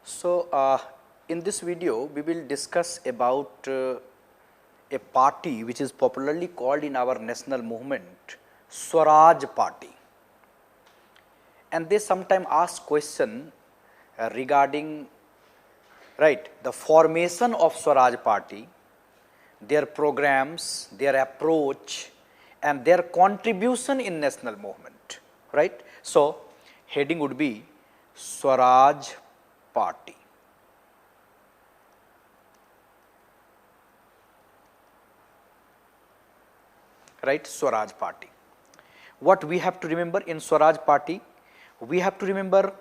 So, in this video we will discuss about a party which is popularly called in our national movement Swaraj Party, and they sometimes ask question regarding the formation of Swaraj Party, their programs, their approach and their contribution in national movement, right. So, heading would be Swaraj Party. Right, Swaraj Party. What we have to remember in Swaraj Party? We have to remember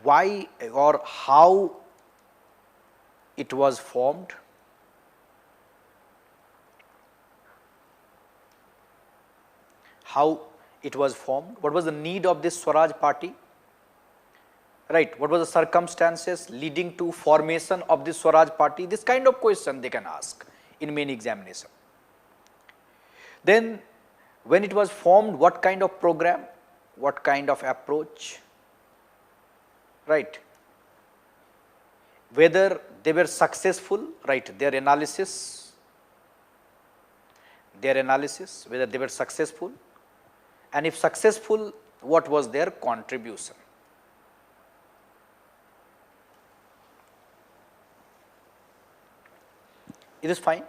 why or how it was formed, what was the need of this Swaraj Party, right, what was the circumstances leading to formation of this Swaraj Party. This kind of question they can ask in many examination. Then when it was formed, what kind of program, what kind of approach, right, whether they were successful, right, their analysis, whether they were successful, and if successful, what was their contribution. It is fine.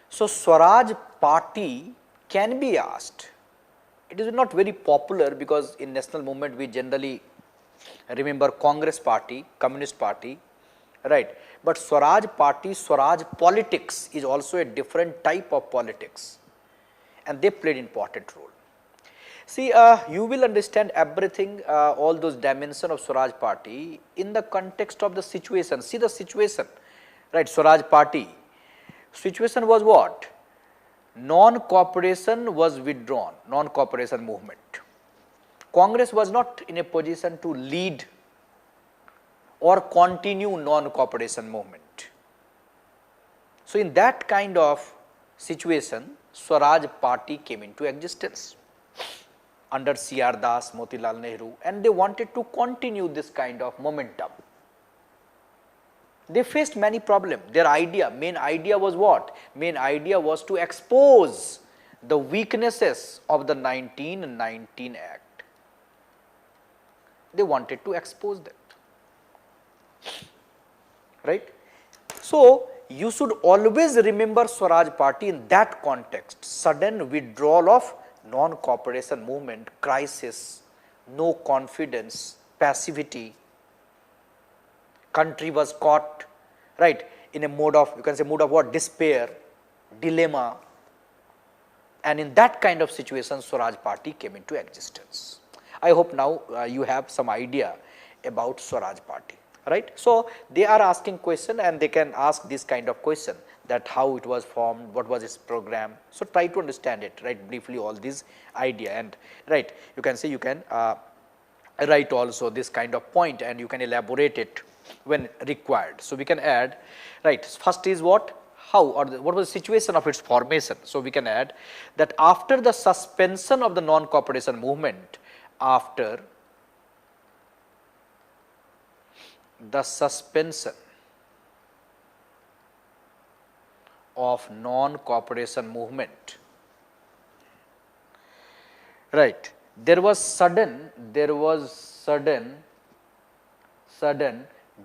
So, Swaraj Party can be asked. It is not very popular because in national movement we generally remember Congress Party, Communist Party, right. But Swaraj Party, Swaraj politics is also a different type of politics, and they played important role. See, you will understand everything, all those dimensions of Swaraj Party in the context of the situation. See the situation, right. Swaraj Party situation was what? Non-cooperation was withdrawn, non-cooperation movement. Congress was not in a position to lead or continue non-cooperation movement. So, in that kind of situation, Swaraj Party came into existence under C.R. Das, Motilal Nehru, and they wanted to continue this kind of momentum. They faced many problems. Their main idea was what? Main idea was to expose the weaknesses of the 1919 Act. They wanted to expose that, right. So, you should always remember Swaraj Party in that context: sudden withdrawal of non-cooperation movement, crisis, no confidence, passivity. Country was caught, right, in a mode of, you can say mode of what? Despair, dilemma, and in that kind of situation Swaraj Party came into existence. I hope now you have some idea about Swaraj Party, right. So, they are asking question and they can ask this kind of question, that how it was formed, what was its program. So, try to understand it, right, briefly all these idea, and right, you can say you can write also this kind of point and you can elaborate it when required. So, we can add, right, first is what, how, or what was the situation of its formation. So, we can add that after the suspension of the non-cooperation movement, after the suspension of non-cooperation movement, right, there was sudden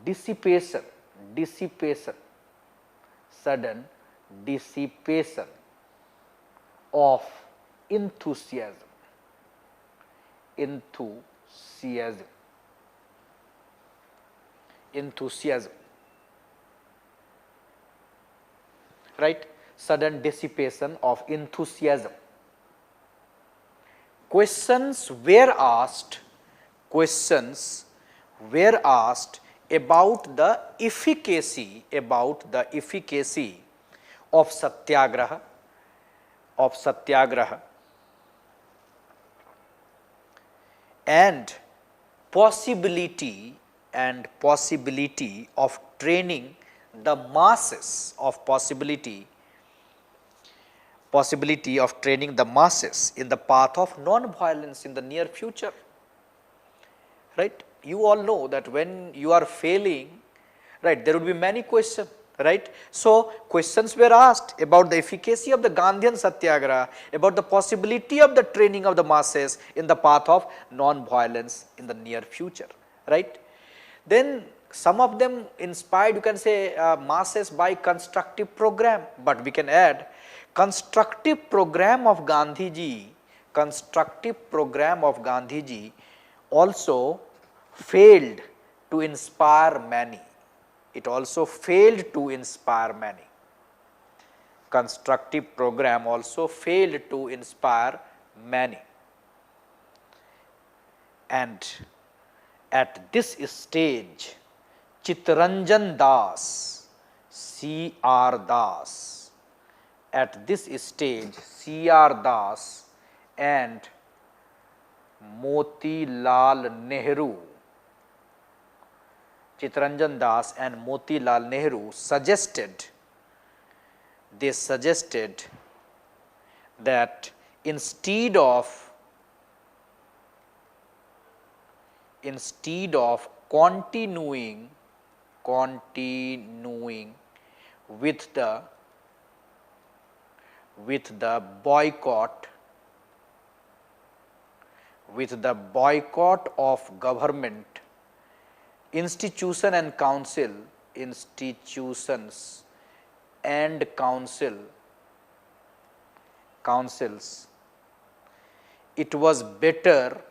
dissipation of enthusiasm, right, sudden dissipation of enthusiasm. Questions were asked about the efficacy of satyagraha, and possibility of training the masses, in the path of non-violence in the near future. right? You all know that when you are failing, right, there would be many questions, right? So, questions were asked about the efficacy of the Gandhian Satyagraha, about the possibility of the training of the masses in the path of non-violence in the near future, right? Then some of them inspired, you can say, masses by constructive program, but we can add constructive program of Gandhiji, constructive program of Gandhiji also failed to inspire many. It also failed to inspire many. Constructive program also failed to inspire many. And at this stage, Chittaranjan Das, C.R. Das, at this stage, C.R. Das and Motilal Nehru, Chittaranjan Das and Motilal Nehru suggested, they suggested that instead of continuing with the boycott of government institutions and councils, it was better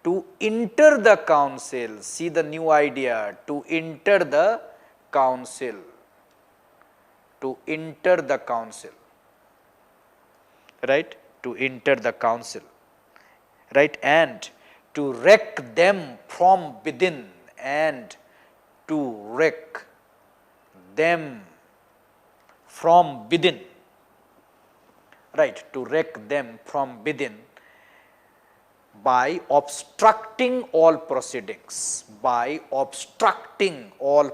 to enter the council. See the new idea, to enter the council, right, to enter the council, right, and to wreck them from within, and to wreck them from within, right, to wreck them from within by obstructing all proceedings, by obstructing all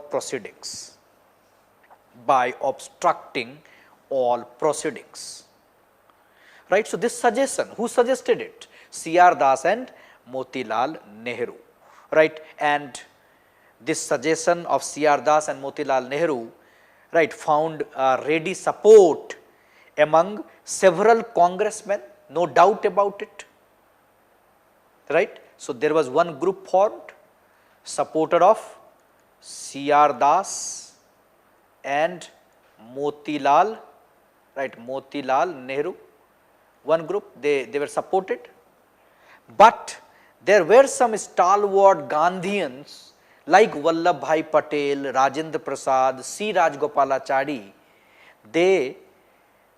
proceedings, right. So, this suggestion, who suggested it? C.R. Das and Motilal Nehru, right, and this suggestion of C.R. Das and Motilal Nehru, right, found ready support among several congressmen, no doubt about it, right. So, there was one group formed supporter of C.R. Das and Motilal, right, Motilal Nehru, one group, they were supported, but there were some stalwart Gandhians like Vallabhbhai Patel, Rajendra Prasad, C. Rajagopalachari. They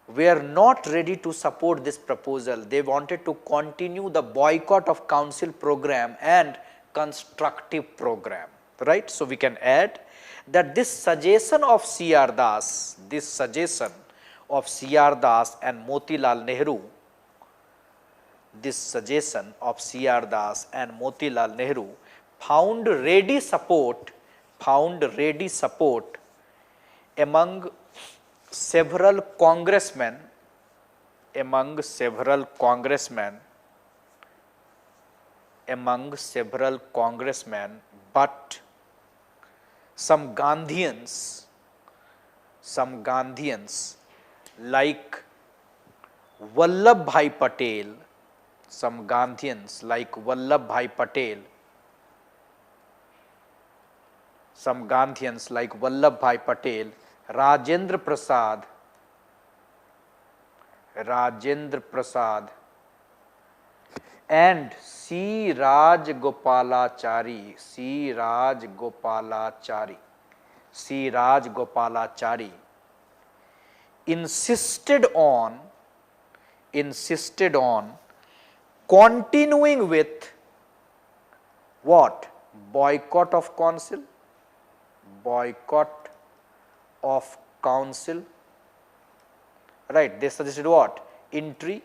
were not ready to support this proposal. They wanted to continue the boycott of council program and constructive program, right. So, we can add that this suggestion of C.R. Das, and Motilal Nehru, this suggestion of C.R. Das and Motilal Nehru found ready support among several congressmen, but some Gandhians like Vallabhbhai Patel, Rajendra Prasad and C. Rajagopalachari insisted on continuing with what? Boycott of council, right. They suggested what? Enter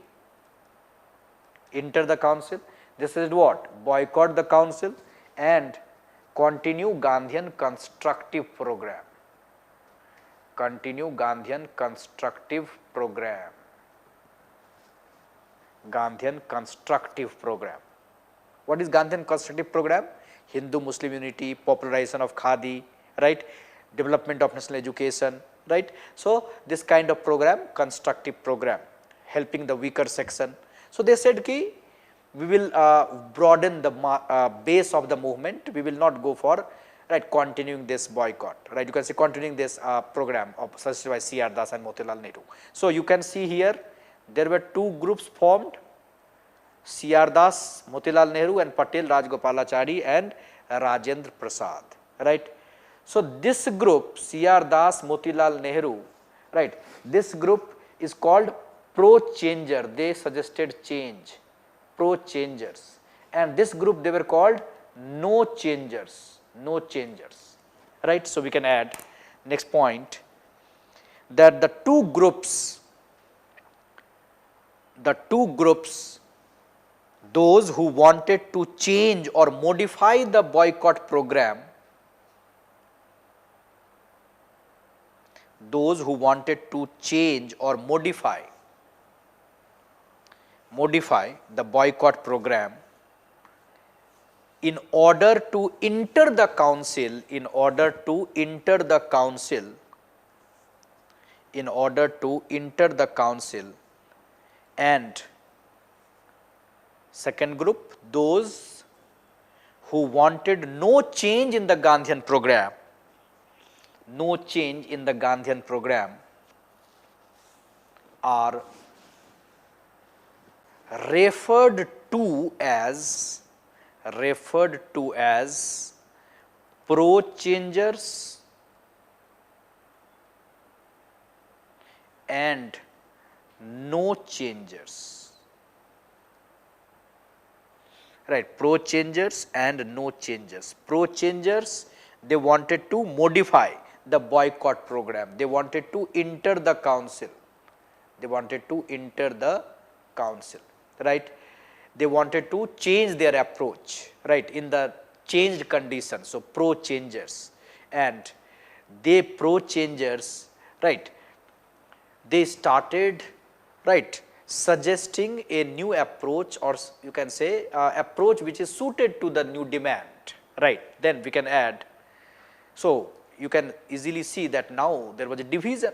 the council. They suggested what? Boycott the council and continue Gandhian constructive program. Gandhian constructive program. What is Gandhian constructive program? Hindu Muslim unity, popularization of khadi, right, development of national education, right. So this kind of program, constructive program, helping the weaker section. So they said ki we will broaden the base of the movement, we will not go for, right, continuing this boycott, right, you can say continuing this program of suggested by C.R. Das and Motilal Nehru. So you can see here there were two groups formed, C.R. Das, Motilal Nehru, and Patel Rajgopalachari and Rajendra Prasad, right. So this group, C.R. Das, Motilal Nehru, right, this group is called pro-changer, they suggested change, pro-changers, and this group they were called no changers, no changers, right. So we can add next point that the two groups, those who wanted to change or modify the boycott program, those who wanted to change or modify the boycott program in order to enter the council, and second group, those who wanted no change in the Gandhian program, are referred to as pro-changers and no changers, right, pro-changers and no changers. Pro-changers, they wanted to modify the boycott program, they wanted to enter the council, right, they wanted to change their approach, right, in the changed conditions. So pro-changers, and they pro-changers, right, they started, right, suggesting a new approach, or you can say approach which is suited to the new demand, right. Then we can add, so you can easily see that now there was a division,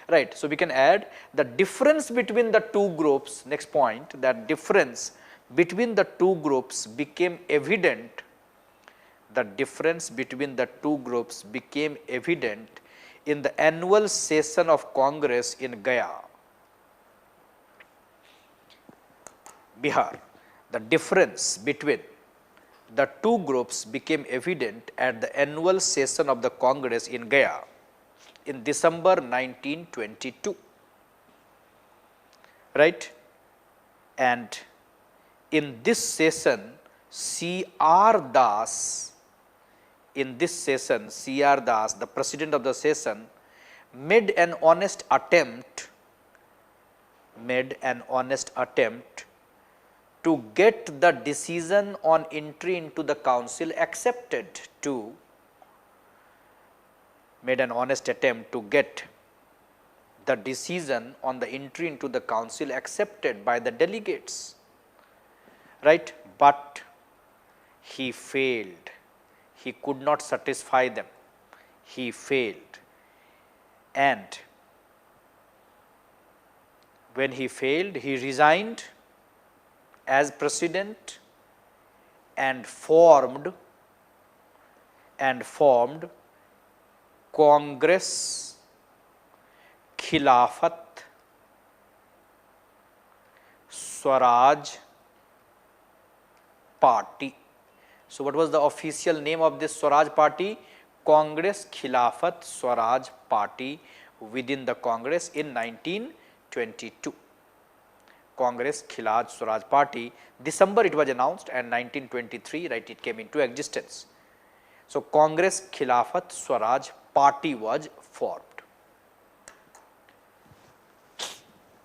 right. So we can add the difference between the two groups, next point, that difference between the two groups became evident, in the annual session of Congress in Gaya, Bihar. The difference between the two groups became evident at the annual session of the Congress in Gaya in December 1922, right. And in this session, C.R. Das, the president of the session, made an honest attempt to get the decision on entry into the council accepted made an honest attempt to get the decision on the entry into the council accepted by the delegates, right, but he failed, he could not satisfy them, he failed, and when he failed, he resigned as president and formed Congress Khilafat Swaraj Party. So what was the official name of this Swaraj Party? Congress Khilafat Swaraj Party within the Congress in 1922. Congress Khilafat Swaraj Party, December it was announced, and 1923, right, it came into existence. So Congress Khilafat Swaraj Party was formed.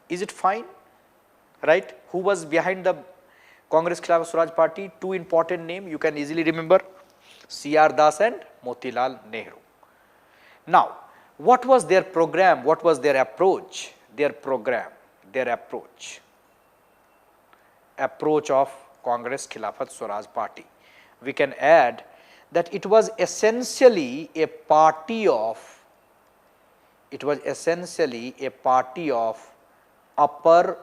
Is it fine? Right? Who was behind the Congress Khilafat Swaraj Party? Two important names you can easily remember, C.R. Das and Motilal Nehru. Now, what was their program? What was their approach? Their program, their approach. approach of Congress Khilafat Swaraj party. We can add that it was essentially a party of upper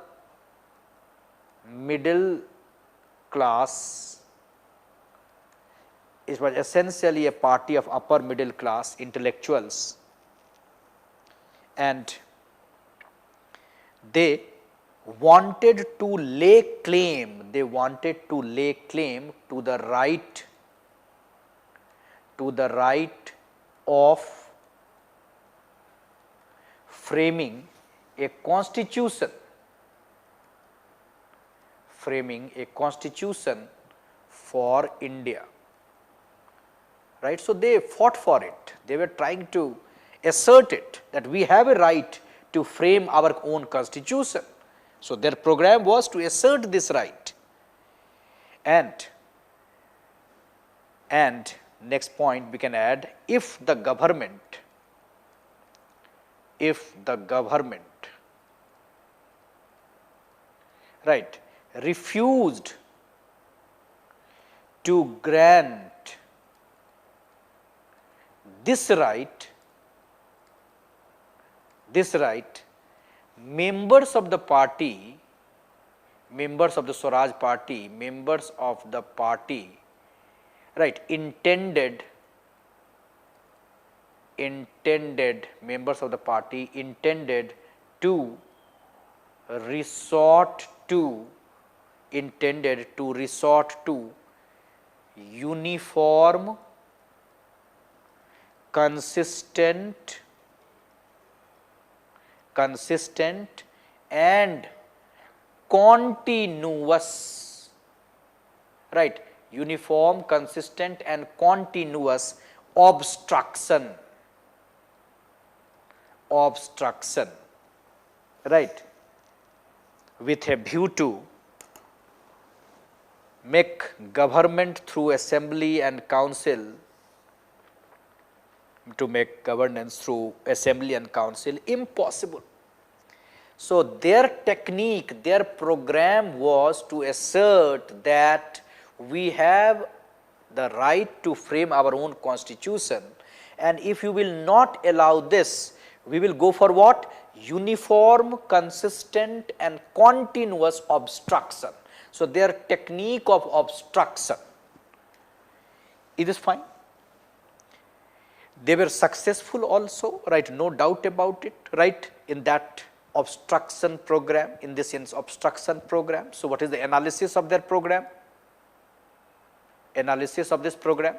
middle class. It was essentially a party of upper middle class intellectuals, and they wanted to lay claim to the right of framing a constitution for India, right. So they fought for it, they were trying to assert it, that we have a right to frame our own constitution. So their program was to assert this right. And next point we can add, if the government right refused to grant this right, members of the Swaraj party, right, intended to resort to uniform, consistent and continuous, right, uniform, consistent and continuous obstruction, right, with a view to make government through assembly and council, impossible. So their technique, their program was to assert that we have the right to frame our own constitution, and if you will not allow this, we will go for what? Uniform, consistent and continuous obstruction. So their technique of obstruction, it is fine. They were successful also, right, no doubt about it, right, in that obstruction program, in this sense obstruction program. So what is the analysis of their program? Analysis of this program,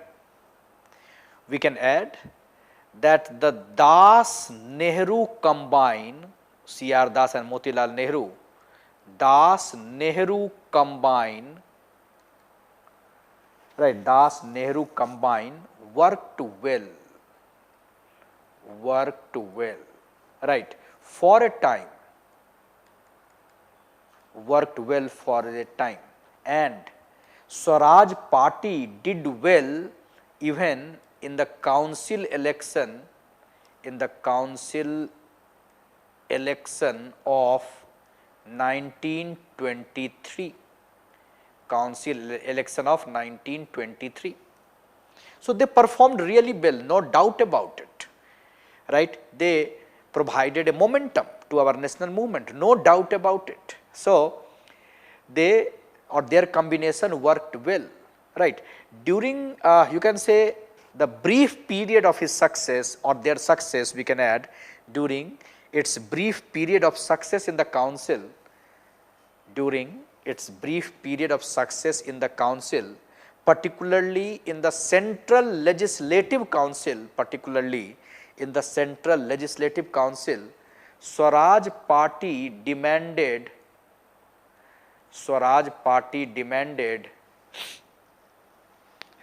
we can add that the Das-Nehru combine, C.R. Das and Motilal Nehru, Das-Nehru combine, right, Das-Nehru combine worked well, right, for a time, and Swaraj party did well even in the council election, of 1923, So they performed really well, no doubt about it, right. They provided a momentum to our national movement, no doubt about it. So they or their combination worked well, right. During you can say the brief period of his success or their success, we can add, during its brief period of success in the council, particularly in the Central Legislative Council, Swaraj party demanded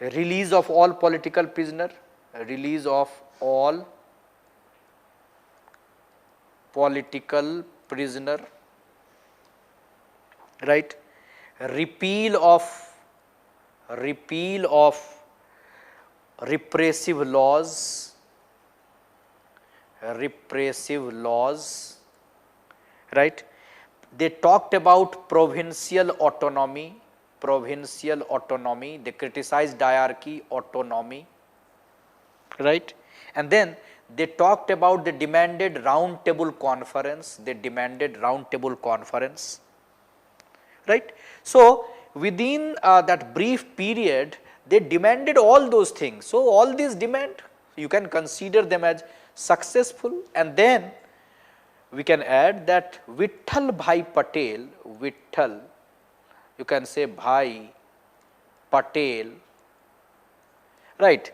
release of all political prisoner, right, repeal of repressive laws, right. They talked about provincial autonomy, they criticized diarchy, autonomy, right? And then they talked about, they demanded round table conference, right? So, within that brief period, they demanded all those things. So, all these demand, you can consider them as successful. And then we can add that Vitthal Bhai Patel, you can say Bhai Patel, right,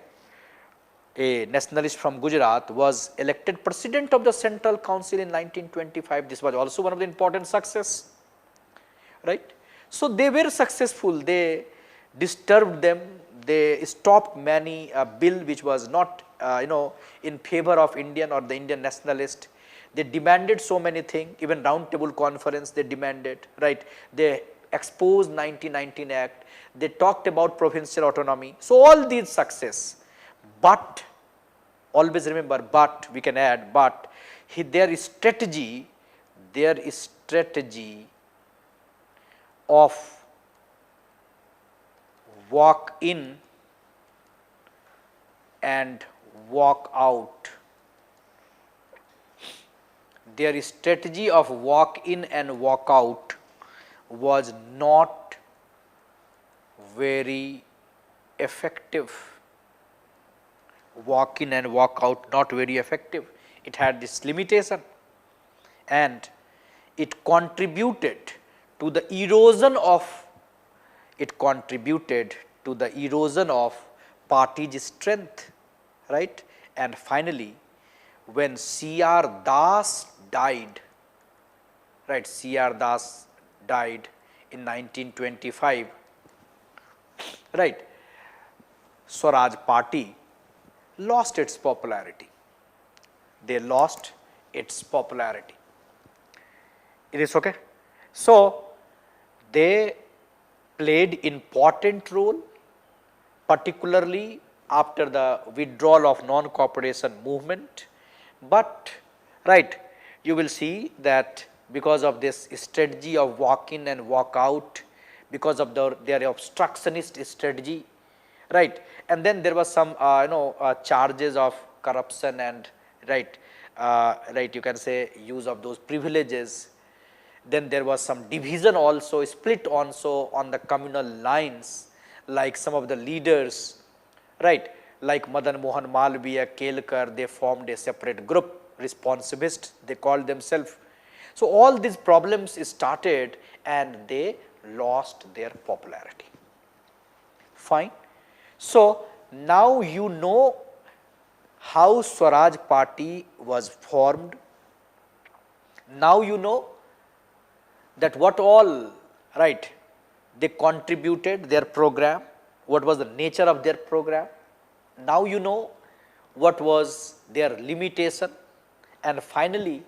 a nationalist from Gujarat, was elected president of the Central Council in 1925. This was also one of the important success, right. So, they were successful, they disturbed them, they stopped many bill which was not in favor of Indian or the Indian nationalist. They demanded so many things, even round table conference they demanded, right. They exposed 1919 Act, they talked about provincial autonomy. So, all these success, but always remember, but we can add, but their strategy of walk in and walk out, their strategy of walk in and walk out was not very effective. Walk in and walk out, not very effective. It had this limitation, and it contributed to the erosion of party's strength, right. And finally, when C.R. Das died, right, C.R. Das died in 1925, right, Swaraj Party lost its popularity. They lost its popularity. It is okay. So, they played important role, particularly after the withdrawal of non-cooperation movement, but right, you will see that because of this strategy of walk in and walk out, because of their obstructionist strategy, right. And then there was some charges of corruption and right, you can say use of those privileges. Then there was some division also, split also on the communal lines, like some of the leaders, right, like Madan Mohan Malviya, Kelkar, they formed a separate group, responsivist they called themselves. So, all these problems started and they lost their popularity. Fine. So, now you know how Swaraj Party was formed. Now you know that what all, right, they contributed their program, what was the nature of their program. Now you know what was their limitation, and finally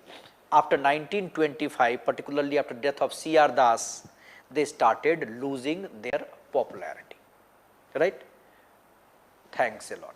after 1925, particularly after death of C.R. Das, they started losing their popularity, right. Thanks a lot.